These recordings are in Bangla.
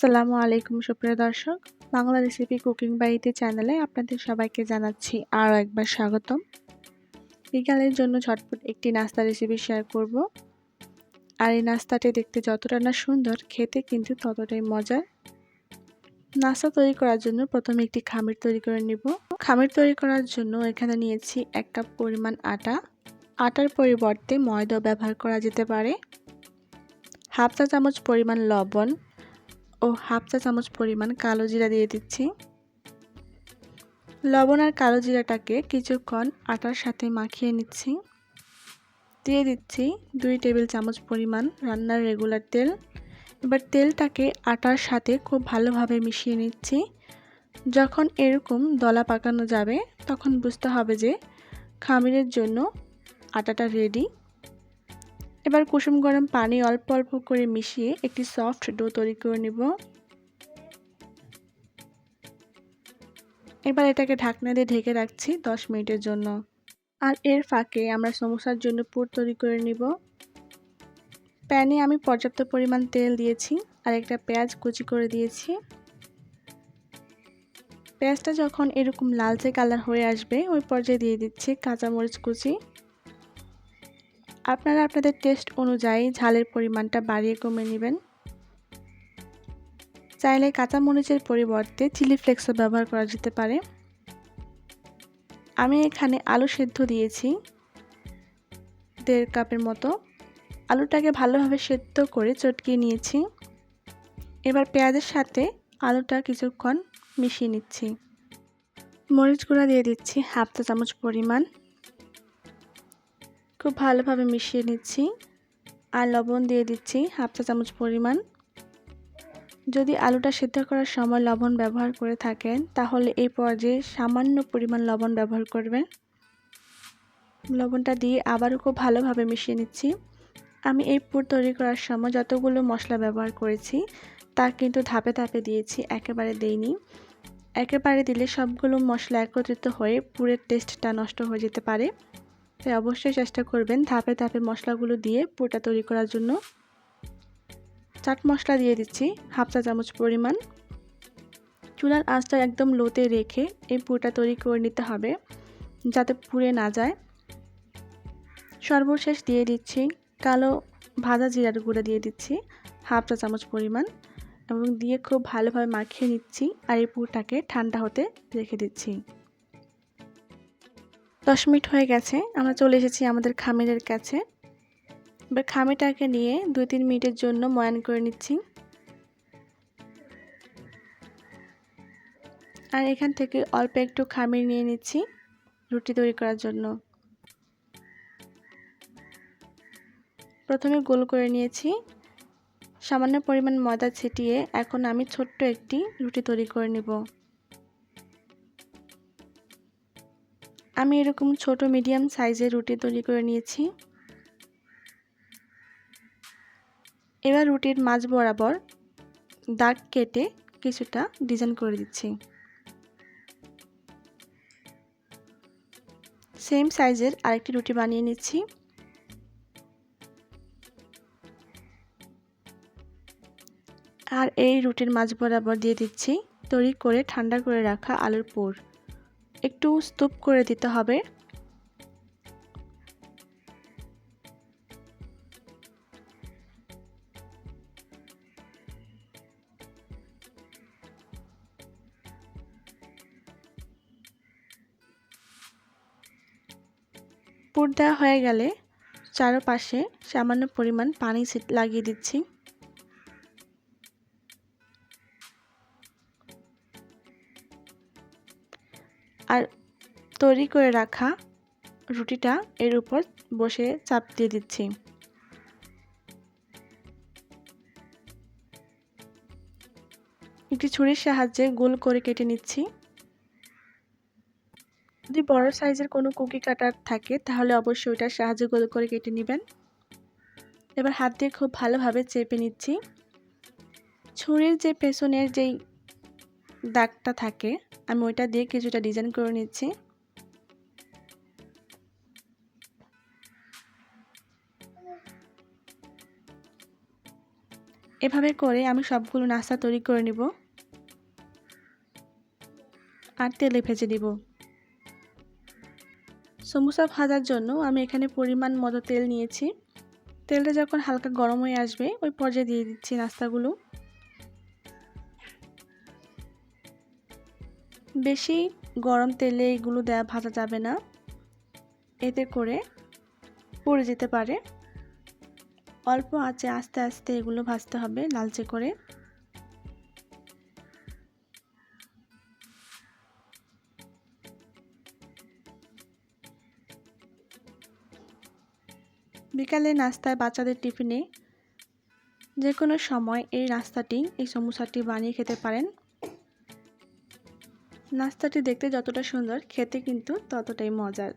আসসালামু আলাইকুম সুপ্রিয় দর্শক। বাংলা রেসিপি কুকিং বাই ইতি চ্যানেলে আপনাদের সবাইকে জানাচ্ছি আরও একবার স্বাগতম। বিকালের জন্য ঝটপট একটি নাস্তা রেসিপি শেয়ার করব। আর এই নাস্তাটি দেখতে যতটা না সুন্দর, খেতে কিন্তু ততটাই মজার। নাস্তা তৈরি করার জন্য প্রথমে একটি খামির তৈরি করে নিব। খামির তৈরি করার জন্য এখানে নিয়েছি 1 কাপ পরিমাণ আটা। আটার পরিবর্তে ময়দা ব্যবহার করা যেতে পারে। হাফ চা চামচ পরিমাণ লবণ ও হাফ চা চামচ পরিমাণ কালো জিরা দিয়ে দিচ্ছি। লবণ আর কালো জিরাটাকে কিছুক্ষণ আটার সাথে মাখিয়ে নিচ্ছি। দিয়ে দিচ্ছি 2 টেবিল চামচ পরিমাণ রান্নার রেগুলার তেল। এবার তেলটাকে আটার সাথে খুব ভালোভাবে মিশিয়ে নিচ্ছি। যখন এরকম দলা পাকানো যাবে তখন বুঝতে হবে যে খামিরের জন্য আটাটা রেডি। এবার কুসুম গরম পানি অল্প অল্প করে মিশিয়ে একটি সফট ডো তৈরি করে নেব। এবার এটাকে ঢাকনা দিয়ে ঢেকে রাখছি 10 মিনিটের জন্য। আর এর ফাঁকে আমরা সমোসার জন্য পুর তৈরি করে নিব। প্যানে আমি পর্যাপ্ত পরিমাণ তেল দিয়েছি আর একটা পেঁয়াজ কুচি করে দিয়েছি। পেঁয়াজটা যখন এরকম লালচে কালার হয়ে আসবে ওই পর্যায়ে দিয়ে দিচ্ছি কাঁচামরিচ কুচি। আপনারা আপনাদের টেস্ট অনুযায়ী ঝালের পরিমাণটা বাড়িয়ে কমিয়ে নেবেন। চাইলে কাঁচামরিচের পরিবর্তে চিলি ফ্লেক্সও ব্যবহার করা যেতে পারে। আমি এখানে আলু সেদ্ধ দিয়েছি 1.5 কাপের মতো। আলুটাকে ভালোভাবে সেদ্ধ করে চটকিয়ে নিয়েছি। এবার পেঁয়াজের সাথে আলুটা কিছুক্ষণ মিশিয়ে নিচ্ছি। মরিচ গুঁড়া দিয়ে দিচ্ছি হাফ চা চামচ পরিমাণ। খুব ভালোভাবে মিশিয়ে নিচ্ছি। আর লবণ দিয়ে দিচ্ছি হাফ চা চামচ পরিমাণ। যদি আলুটা সেদ্ধ করার সময় লবণ ব্যবহার করে থাকেন তাহলে এই পর্যায়ে সামান্য পরিমাণ লবণ ব্যবহার করবেন। লবণটা দিয়ে আবারও খুব ভালোভাবে মিশিয়ে নিচ্ছি। আমি এই পুর তৈরি করার সময় যতগুলো মশলা ব্যবহার করেছি তা কিন্তু ধাপে ধাপে দিয়েছি, একেবারে দেইনি। একেবারে দিলে সবগুলো মশলা একত্রিত হয়ে পুরের টেস্টটা নষ্ট হয়ে যেতে পারে। তাই অবশ্যই চেষ্টা করবেন ধাপে ধাপে মশলাগুলো দিয়ে পুরটা তৈরি করার জন্য। চাট মশলা দিয়ে দিচ্ছি হাফ চা চামচ পরিমাণ। চুলার আঁচটা একদম লোতে রেখে এই পুরটা তৈরি করে নিতে হবে যাতে পুড়ে না যায়। সর্বশেষ দিয়ে দিচ্ছি কালো ভাজা জিরার গুঁড়া দিয়ে দিচ্ছি হাফ চা চামচ পরিমাণ এবং দিয়ে খুব ভালোভাবে মাখিয়ে নিচ্ছি। আর এই পুরটাকে ঠান্ডা হতে রেখে দিচ্ছি। 10 মিনিট হয়ে গেছে, আমরা চলে এসেছি আমাদের খামিরের কাছে। এবার খামিরটাকে নিয়ে 2-3 মিনিটের জন্য ময়ান করে নিচ্ছি। আর এখান থেকে অল্প একটু খামির নিয়ে নিচ্ছি রুটি তৈরি করার জন্য। প্রথমে গোল করে নিয়েছি, সামান্য পরিমাণ ময়দা ছিটিয়ে এখন আমি ছোট্ট একটি রুটি তৈরি করে নেব। আমি এরকম ছোট মিডিয়াম সাইজের রুটি তৈরি করে নিয়েছি। এবার রুটির মাঝ বরাবর দাগ কেটে কিছুটা ডিজাইন করে দিচ্ছি। সেম সাইজের আরেকটি রুটি বানিয়ে নিচ্ছি। আর এই রুটির মাঝ বরাবর দিয়ে দিচ্ছি তৈরি করে ঠান্ডা করে রাখা আলুর পুর। একটু স্তূপ করে দিতে হবে। পুর দেওয়া হয়ে গেলে চারপাশে সামান্য পরিমাণ পানি লাগিয়ে দিচ্ছি। আর তৈরি করে রাখা রুটিটা এর উপর বসে চাপ দিয়ে দিচ্ছি। একটি ছুরির সাহায্যে গোল করে কেটে নিচ্ছি। যদি বড় সাইজের কোনো কুকি কাটার থাকে তাহলে অবশ্যই ওটার সাহায্যে গোল করে কেটে নেবেন। এবার হাত দিয়ে খুব ভালোভাবে চেপে নিচ্ছি। ছুরির যে পেছনের যেই দাগটা থাকে আমি ওইটা দিয়ে কিছুটা ডিজাইন করে নিচ্ছি। এভাবে করে আমি সবগুলো নাস্তা তৈরি করে নিব আর তেলে ভেজে নিব। সমুচা ভাজার জন্য আমি এখানে পরিমাণ মতো তেল নিয়েছি। তেলটা যখন হালকা গরম হয়ে আসবে ওই পর্যায়ে দিয়ে দিচ্ছি নাস্তাগুলো। বেশি গরম তেলে এগুলো ভাজা যাবে না, এতে করে পুড়ে যেতে পারে। অল্প আঁচে আস্তে আস্তে এগুলো ভাজতে হবে লালচে করে। বিকালে নাস্তায় বাচ্চাদের টিফিনে যে কোনো সময় এই সমুচাটি বানিয়ে খেতে পারেন। নাস্তাটি দেখতে যতটা সুন্দর, খেতে কিন্তু ততটাই মজার।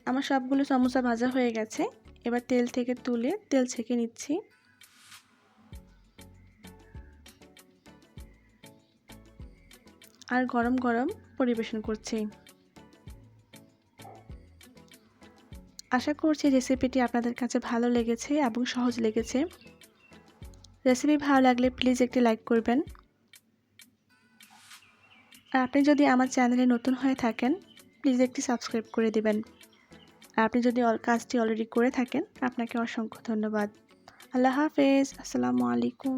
আমার সবগুলো সমুচা ভাজা হয়ে গেছে, এবার তেল থেকে তুলে তেল ছেঁকে নিচ্ছি। আর গরম গরম পরিবেশন করছি। আশা করছি রেসিপিটি আপনাদের কাছে ভালো লেগেছে এবং সহজ লেগেছে। রেসিপি ভালো লাগলে প্লিজ একটি লাইক করবেন। আর আপনি যদি আমার চ্যানেলে নতুন হয়ে থাকেন প্লিজ একটি সাবস্ক্রাইব করে দিবেন। আর আপনি যদি কাজটি অলরেডি করে থাকেন আপনাকে অসংখ্য ধন্যবাদ। আল্লাহ হাফেজ। আসসালামু আলাইকুম।